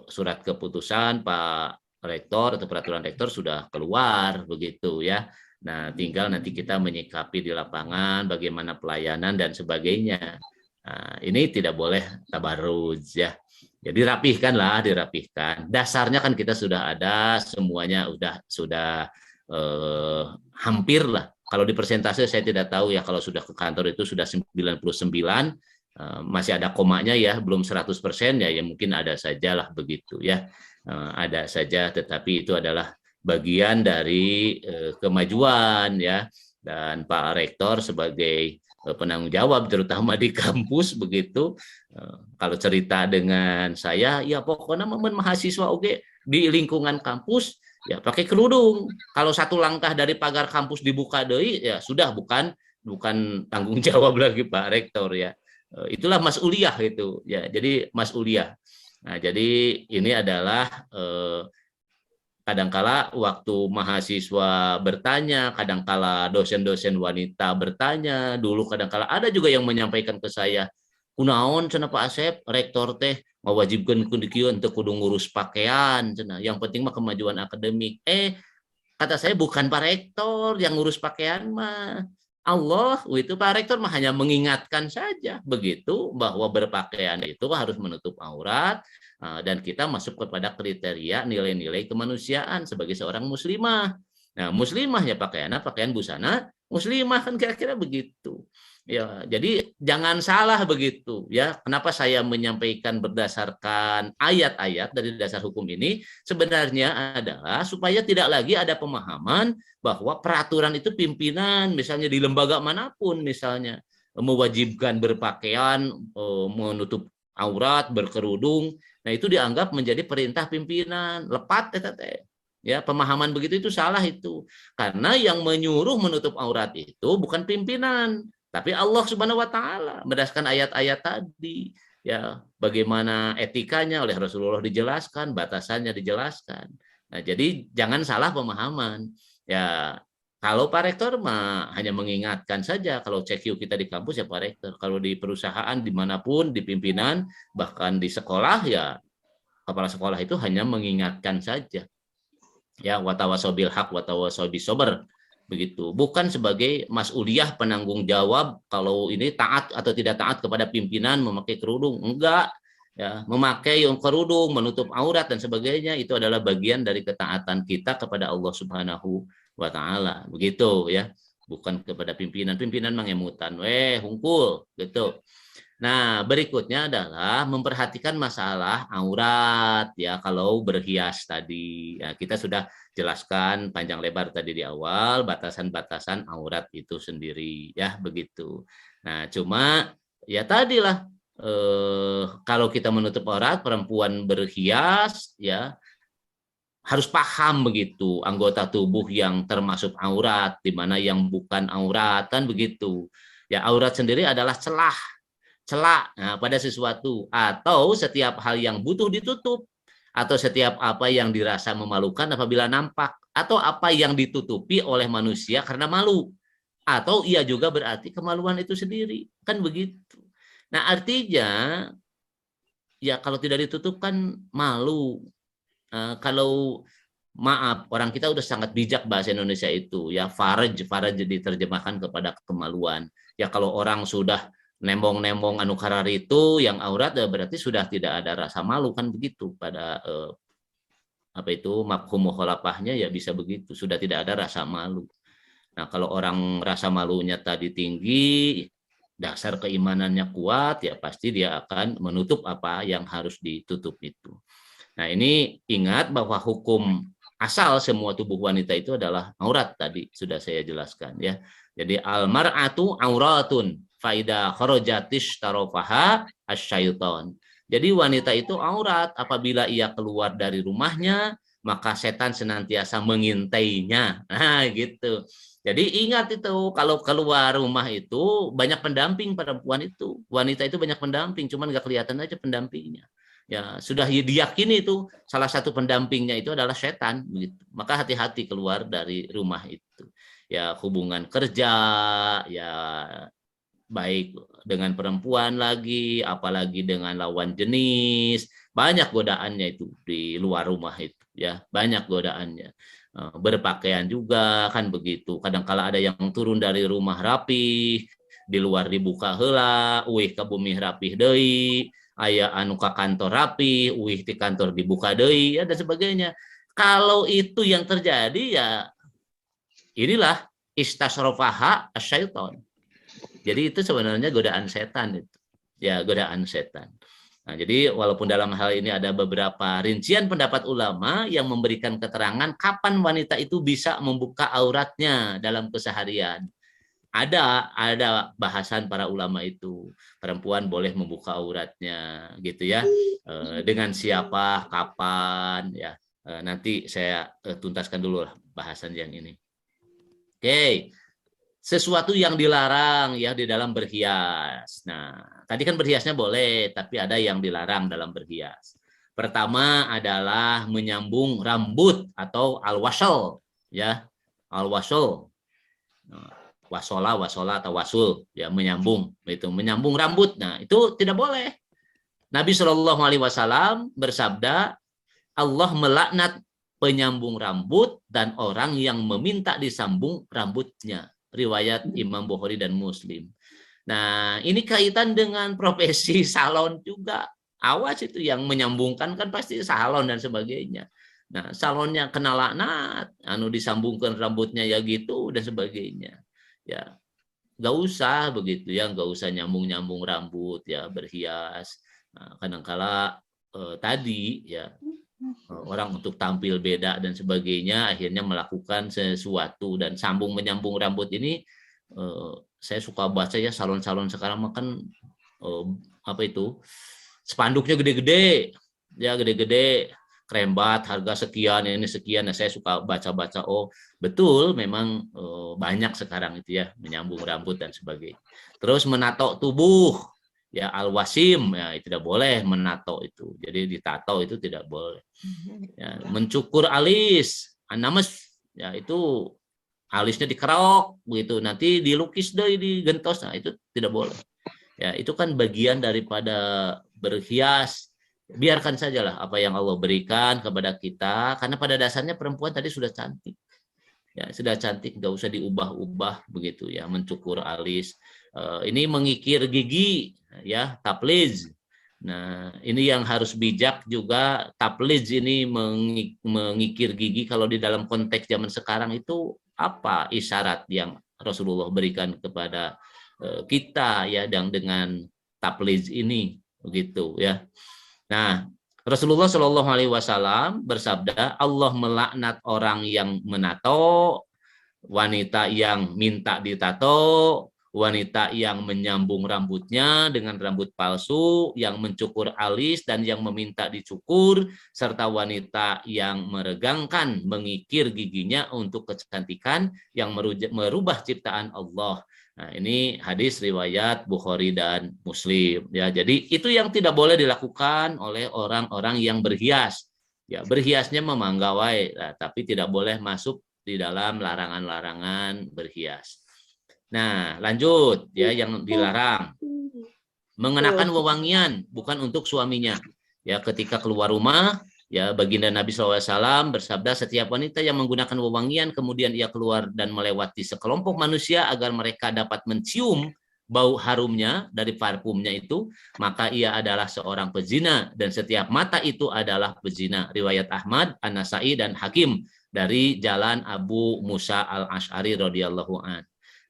surat keputusan Pak Rektor atau peraturan Rektor sudah keluar begitu ya. Nah, tinggal nanti kita menyikapi di lapangan bagaimana pelayanan dan sebagainya. Nah, ini tidak boleh tabarruj ya. Jadi dirapihkan. Dasarnya kan kita sudah ada semuanya sudah hampir lah. Kalau di persentase saya tidak tahu ya, kalau sudah ke kantor itu sudah 99, masih ada komanya ya, belum 100% ya, mungkin ada sajalah begitu ya. Ada saja, tetapi itu adalah bagian dari kemajuan ya. Dan Pak Rektor sebagai penanggung jawab terutama di kampus begitu, kalau cerita dengan saya ya pokoknya mahasiswa oke di lingkungan kampus ya pakai kerudung, kalau satu langkah dari pagar kampus dibuka deui ya sudah bukan tanggung jawab lagi Pak Rektor ya. Itulah mas'uliyah itu ya, jadi mas'uliyah. Nah, jadi ini adalah kadangkala waktu mahasiswa bertanya, kadangkala dosen-dosen wanita bertanya, dulu kadangkala ada juga yang menyampaikan ke saya, kunaon cenah Pak Asep, rektor teh mewajibkan kieu untuk kudu ngurus pakaian cenah. Yang penting mah kemajuan akademik. Kata saya bukan Pak Rektor yang ngurus pakaian mah. Allah itu Pak Rektor mah hanya mengingatkan saja begitu bahwa berpakaian itu harus menutup aurat dan kita masuk kepada kriteria nilai-nilai kemanusiaan sebagai seorang muslimah. Nah, muslimahnya pakaian busana muslimah kan kira-kira begitu. Ya, jadi jangan salah begitu ya. Kenapa saya menyampaikan berdasarkan ayat-ayat dari dasar hukum ini sebenarnya adalah supaya tidak lagi ada pemahaman bahwa peraturan itu pimpinan misalnya di lembaga manapun misalnya mewajibkan berpakaian, menutup aurat, berkerudung. Nah, itu dianggap menjadi perintah pimpinan. Lepat ya, pemahaman begitu itu salah itu. Karena yang menyuruh menutup aurat itu bukan pimpinan, tapi Allah Subhanahu wa taala berdasarkan ayat-ayat tadi. Ya, bagaimana etikanya oleh Rasulullah dijelaskan, batasannya dijelaskan. Nah, jadi jangan salah pemahaman. Ya, kalau Pak Rektor mah hanya mengingatkan saja, kalau CQ kita di kampus ya Pak Rektor, kalau di perusahaan dimanapun, di pimpinan, bahkan di sekolah ya kepala sekolah itu hanya mengingatkan saja. Ya, watawasobil haq watawasobil sober. Begitu, bukan sebagai mas'uliyah penanggung jawab kalau ini taat atau tidak taat kepada pimpinan memakai kerudung, enggak ya, memakai kerudung, menutup aurat dan sebagainya itu adalah bagian dari ketaatan kita kepada Allah Subhanahu wa taala, begitu ya, bukan kepada pimpinan mengemutan hungkul gitu. Nah, berikutnya adalah memperhatikan masalah aurat ya kalau berhias tadi. Ya, kita sudah jelaskan panjang lebar tadi di awal batasan-batasan aurat itu sendiri ya begitu. Nah, cuma ya tadilah kalau kita menutup aurat perempuan berhias ya harus paham begitu anggota tubuh yang termasuk aurat di mana yang bukan aurat kan begitu. Ya, aurat sendiri adalah celah pada sesuatu atau setiap hal yang butuh ditutup atau setiap apa yang dirasa memalukan apabila nampak atau apa yang ditutupi oleh manusia karena malu atau ia juga berarti kemaluan itu sendiri kan begitu. Nah, artinya ya kalau tidak ditutup kan malu. Kalau maaf orang kita udah sangat bijak bahasa Indonesia itu ya, faraj diterjemahkan kepada kemaluan. Ya kalau orang sudah nembong-nembong anu karar itu yang aurat ya berarti sudah tidak ada rasa malu kan begitu pada apa itu mafhum mukhalafahnya ya bisa begitu, sudah tidak ada rasa malu. Nah, kalau orang rasa malunya tadi tinggi, dasar keimanannya kuat ya pasti dia akan menutup apa yang harus ditutup itu. Nah, ini ingat bahwa hukum asal semua tubuh wanita itu adalah aurat tadi sudah saya jelaskan ya. Jadi al-mar'atu auratun faida kharajatis tarofaha asyaiton. Jadi wanita itu aurat apabila ia keluar dari rumahnya maka setan senantiasa mengintainya. Nah, gitu. Jadi ingat itu kalau keluar rumah itu banyak pendamping perempuan itu. Wanita itu banyak pendamping, cuman nggak kelihatan aja pendampingnya. Ya, sudah diyakini itu salah satu pendampingnya itu adalah setan begitu. Maka hati-hati keluar dari rumah itu. Ya, hubungan kerja ya baik dengan perempuan lagi, apalagi dengan lawan jenis, banyak godaannya itu di luar rumah itu ya, banyak godaannya. Berpakaian juga kan begitu. Kadang-kala ada yang turun dari rumah rapih, di luar dibuka heula, uih ke bumi rapih deui, aya anu ka kantor rapi, uih di kantor dibuka deui ya dan sebagainya. Kalau itu yang terjadi ya inilah istasrofaha asyaiton. Jadi itu sebenarnya godaan setan itu. Ya, godaan setan. Nah, jadi walaupun dalam hal ini ada beberapa rincian pendapat ulama yang memberikan keterangan kapan wanita itu bisa membuka auratnya dalam keseharian. Ada bahasan para ulama itu. Perempuan boleh membuka auratnya gitu ya. Dengan siapa, kapan ya. Nanti saya tuntaskan dulu lah bahasan yang ini. Oke. Sesuatu yang dilarang ya di dalam berhias. Nah, tadi kan berhiasnya boleh, tapi ada yang dilarang dalam berhias. Pertama adalah menyambung rambut atau al-wasal, ya, al-wasal. Wasola atau wasul, ya, menyambung, itu menyambung rambut. Nah, itu tidak boleh. Nabi Shallallahu Alaihi Wasallam bersabda, Allah melaknat penyambung rambut dan orang yang meminta disambung rambutnya. Riwayat Imam Bukhari dan Muslim. Nah, ini kaitan dengan profesi salon juga. Awas itu yang menyambungkan kan pasti salon dan sebagainya. Nah, salonnya kena laknat, disambungkan rambutnya ya gitu dan sebagainya. Ya, nggak usah begitu ya, nggak usah nyambung rambut ya, berhias. Nah, kadangkala tadi ya orang untuk tampil beda dan sebagainya akhirnya melakukan sesuatu, dan sambung menyambung rambut ini saya suka baca ya, salon-salon sekarang makan apa itu, spanduknya gede-gede ya, gede-gede, krembat harga sekian, ini sekian. Nah, saya suka baca-baca, oh betul memang banyak sekarang itu ya menyambung rambut dan sebagainya. Terus menato tubuh ya, al-wasim ya, tidak boleh menato itu, jadi ditato itu tidak boleh ya. Mencukur alis, anames ya, itu alisnya dikerok begitu, nanti dilukis deh, digentos, nah itu tidak boleh ya. Itu kan bagian daripada berhias. Biarkan sajalah apa yang Allah berikan kepada kita, karena pada dasarnya perempuan tadi sudah cantik ya, sudah cantik, nggak usah diubah-ubah begitu ya. Mencukur alis, ini mengikir gigi ya, tapliz. Nah, ini yang harus bijak juga, tapliz ini mengikir gigi. Kalau di dalam konteks zaman sekarang itu apa isyarat yang Rasulullah berikan kepada kita ya, yang dengan tapliz ini begitu ya. Nah, Rasulullah Shallallahu Alaihi Wasallam bersabda, Allah melaknat orang yang menato, wanita yang minta ditato, wanita yang menyambung rambutnya dengan rambut palsu, yang mencukur alis dan yang meminta dicukur, serta wanita yang meregangkan, mengikir giginya untuk kecantikan, yang merubah ciptaan Allah. Nah, ini hadis riwayat Bukhari dan Muslim ya. Jadi itu yang tidak boleh dilakukan oleh orang-orang yang berhias. Ya, berhiasnya memanggawai, tapi tidak boleh masuk di dalam larangan-larangan berhias. Nah, lanjut ya, yang dilarang. Mengenakan wewangian bukan untuk suaminya. Ya, ketika keluar rumah, ya, baginda Nabi SAW bersabda, setiap wanita yang menggunakan wewangian kemudian ia keluar dan melewati sekelompok manusia agar mereka dapat mencium bau harumnya dari parfumnya itu, maka ia adalah seorang pezina, dan setiap mata itu adalah pezina. Riwayat Ahmad, An-Nasai dan Hakim dari jalan Abu Musa Al-Asy'ari radhiyallahu an.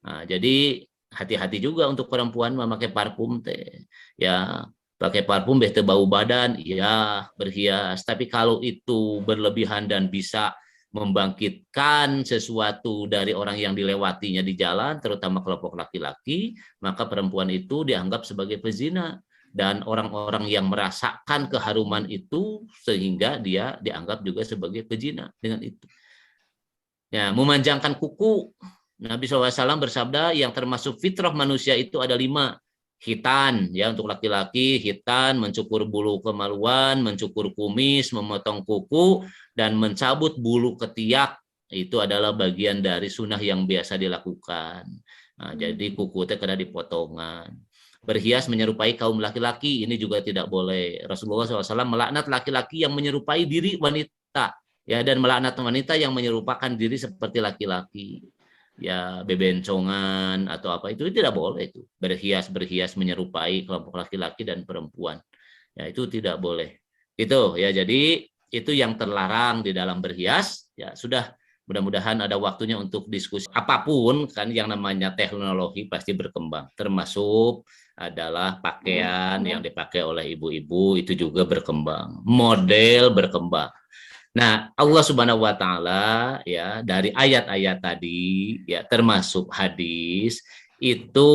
Nah, jadi hati-hati juga untuk perempuan memakai parfum teh. Ya, pakai parfum bete bau badan, ya berhias. Tapi kalau itu berlebihan dan bisa membangkitkan sesuatu dari orang yang dilewatinya di jalan, terutama kelompok laki-laki, maka perempuan itu dianggap sebagai pezina. Dan orang-orang yang merasakan keharuman itu sehingga dia dianggap juga sebagai pezina dengan itu. Ya, memanjangkan kuku. Nabi SAW bersabda, yang termasuk fitrah manusia itu ada 5. Khitan ya, untuk laki-laki, khitan, mencukur bulu kemaluan, mencukur kumis, memotong kuku, dan mencabut bulu ketiak. Itu adalah bagian dari sunnah yang biasa dilakukan. Nah, jadi kuku itu kena dipotongan. Berhias menyerupai kaum laki-laki, ini juga tidak boleh. Rasulullah SAW melaknat laki-laki yang menyerupai diri wanita ya, dan melaknat wanita yang menyerupakan diri seperti laki-laki. Ya, bebencongan atau apa, itu tidak boleh. Itu berhias menyerupai kelompok laki-laki dan perempuan ya, itu tidak boleh itu ya. Jadi itu yang terlarang di dalam berhias ya. Sudah, mudah-mudahan ada waktunya untuk diskusi. Apapun kan yang namanya teknologi pasti berkembang, termasuk adalah pakaian yang dipakai oleh ibu-ibu itu juga berkembang, model berkembang. Nah, Allah Subhanahu wa taala ya, dari ayat-ayat tadi ya, termasuk hadis, itu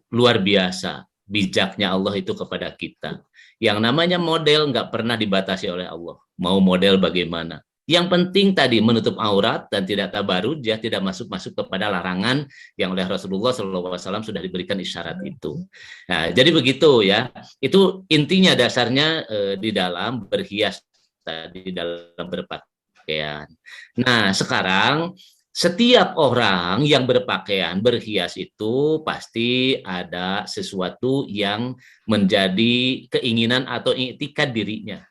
luar biasa bijaknya Allah itu kepada kita. Yang namanya model nggak pernah dibatasi oleh Allah. Mau model bagaimana? Yang penting tadi menutup aurat dan tidak tabarruj, dia tidak masuk kepada larangan yang oleh Rasulullah SAW sudah diberikan isyarat itu. Nah, jadi begitu ya. Itu intinya dasarnya di dalam berhias tadi, dalam berpakaian. Nah, sekarang setiap orang yang berpakaian berhias itu pasti ada sesuatu yang menjadi keinginan atau iktikad dirinya.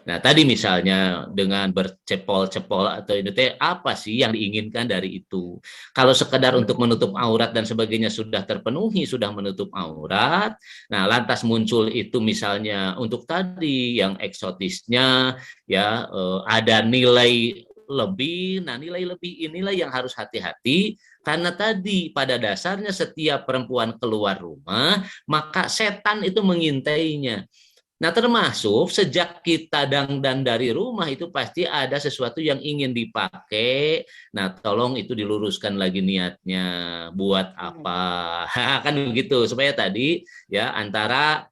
Nah, tadi misalnya dengan bercepol-cepol atau ini teh apa sih yang diinginkan dari itu? Kalau sekedar untuk menutup aurat dan sebagainya sudah terpenuhi, sudah menutup aurat, nah lantas muncul itu misalnya untuk tadi yang eksotisnya ya ada nilai lebih. Nah, nilai lebih inilah yang harus hati-hati karena tadi pada dasarnya setiap perempuan keluar rumah, maka setan itu mengintainya. Nah, termasuk sejak kita dandan dari rumah itu pasti ada sesuatu yang ingin dipakai. Nah, tolong itu diluruskan lagi niatnya buat apa. Kan begitu supaya tadi ya antara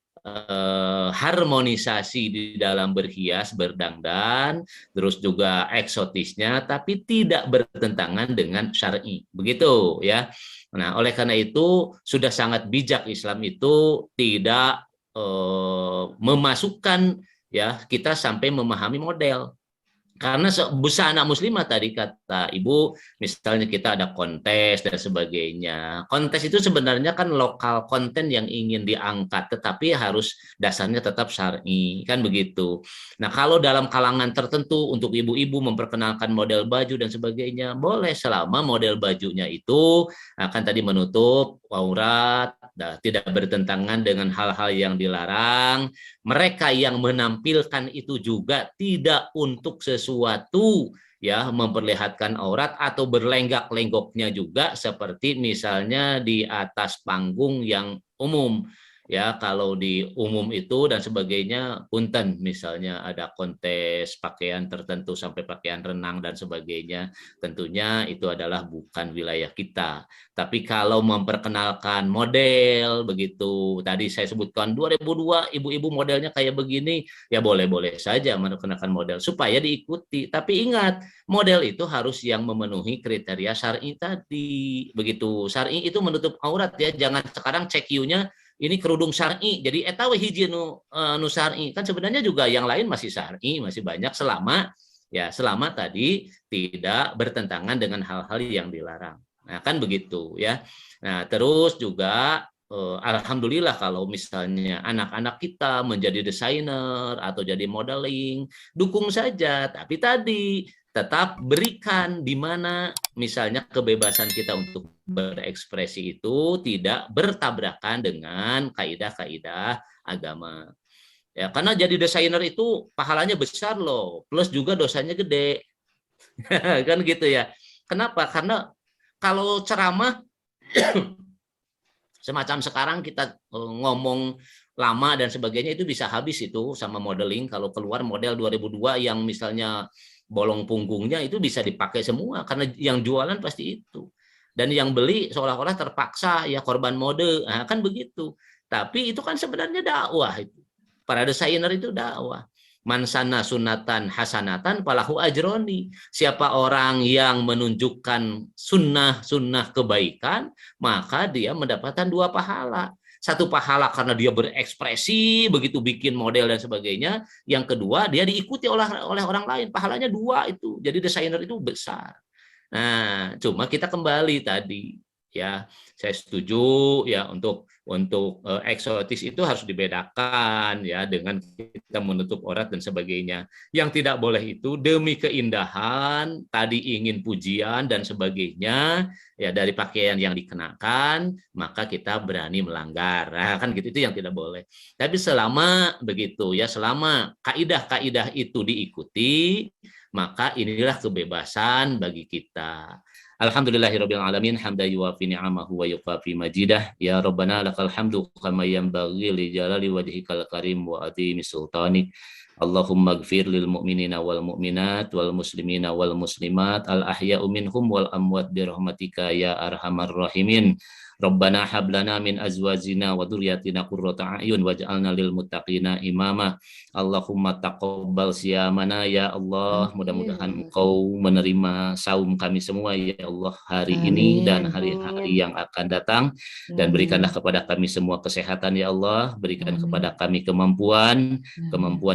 harmonisasi di dalam berhias, berdandan, terus juga eksotisnya tapi tidak bertentangan dengan syar'i. Begitu ya. Nah, oleh karena itu sudah sangat bijak Islam itu tidak memasukkan ya kita sampai memahami model. Karena busana muslimah tadi kata Ibu, misalnya kita ada kontes dan sebagainya. Kontes itu sebenarnya kan lokal konten yang ingin diangkat, tetapi harus dasarnya tetap syar'i, kan begitu. Nah, kalau dalam kalangan tertentu untuk ibu-ibu memperkenalkan model baju dan sebagainya, boleh selama model bajunya itu akan tadi menutup aurat, tidak bertentangan dengan hal-hal yang dilarang. Mereka yang menampilkan itu juga tidak untuk sesuatu ya memperlihatkan aurat atau berlenggak-lenggoknya juga seperti misalnya di atas panggung yang umum. Ya, kalau di umum itu dan sebagainya, punten misalnya ada kontes pakaian tertentu sampai pakaian renang dan sebagainya, tentunya itu adalah bukan wilayah kita. Tapi kalau memperkenalkan model begitu, tadi saya sebutkan 2002 ibu-ibu modelnya kayak begini, ya boleh-boleh saja memperkenalkan model supaya diikuti. Tapi ingat, model itu harus yang memenuhi kriteria syar'i tadi. Begitu. Syar'i itu menutup aurat ya, jangan sekarang CQ-nya ini kerudung syar'i, jadi eta we hiji nu syar'i. Kan sebenarnya juga yang lain masih syar'i, masih banyak selama tadi tidak bertentangan dengan hal-hal yang dilarang. Nah, kan begitu ya. Nah, terus juga alhamdulillah kalau misalnya anak-anak kita menjadi desainer atau jadi modeling, dukung saja. Tapi tadi tetap berikan di mana misalnya kebebasan kita untuk berekspresi itu tidak bertabrakan dengan kaidah-kaidah agama. Ya, karena jadi desainer itu pahalanya besar loh, plus juga dosanya gede. Kan gitu ya. Kenapa? Karena kalau ceramah semacam sekarang kita ngomong lama dan sebagainya itu bisa habis itu sama modeling. Kalau keluar model 2002 yang misalnya bolong punggungnya itu bisa dipakai semua karena yang jualan pasti itu. Dan yang beli seolah-olah terpaksa ya korban mode. Nah, kan begitu. Tapi itu kan sebenarnya dakwah itu. Para desainer itu dakwah. Mansana sunatan hasanatan falahu ajroni. Siapa orang yang menunjukkan sunnah kebaikan, maka dia mendapatkan 2 pahala. 1 pahala karena dia berekspresi, begitu bikin model dan sebagainya. Yang kedua, dia diikuti oleh orang lain. Pahalanya 2 itu. Jadi desainer itu besar. Nah, cuma kita kembali tadi ya, saya setuju ya untuk eksotis itu harus dibedakan ya dengan kita menutup aurat dan sebagainya. Yang tidak boleh itu demi keindahan, tadi ingin pujian dan sebagainya ya dari pakaian yang dikenakan, maka kita berani melanggar. Nah, kan gitu itu yang tidak boleh. Tapi selama begitu ya, selama kaidah-kaidah itu diikuti, maka inilah kebebasan bagi kita. Alhamdulillahirabbil alamin hamdan yuwafi ni'amahu wa yukafi majidah. Ya Rabbana lakal hamdu kama yanbaghi li jalali wajhikal karim wa azimi sultanik. Allahumma gfir lil mu'minina wal mu'minat wal muslimina wal muslimat al ahya'u minhum wal amwat bi rahmatika ya arhamar rahimin. Rabbana hablana min azwajina wa dzurriyyatina qurrata a'yun waj'alna lil muttaqina imama. Allahumma taqabbal siyamana ya Allah. Mudah-mudahan Engkau menerima saum kami semua ya Allah hari ini dan hari-hari yang akan datang, dan berikanlah kepada kami semua kesehatan ya Allah. Berikan kepada kami kemampuan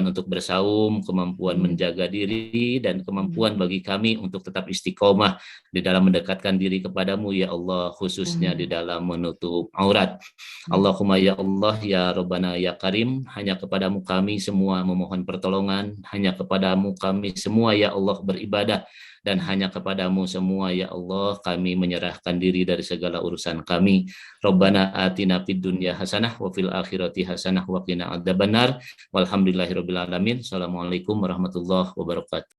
untuk bersaum, kemampuan menjaga diri, dan kemampuan bagi kami untuk tetap istiqomah di dalam mendekatkan diri kepadamu ya Allah, khususnya di dalam menutup aurat. Allahumma ya Allah ya Rabbana ya Karim, hanya kepadamu kami semua memohon pertolongan, hanya kepadamu kami semua ya Allah beribadah, dan hanya kepadamu semua ya Allah kami menyerahkan diri dari segala urusan kami. Rabbana atina fid dunya hasanah wa fil akhirati hasanah wa qina adzabannar. Walhamdulillahirabbil alamin. Assalamualaikum warahmatullahi wabarakatuh.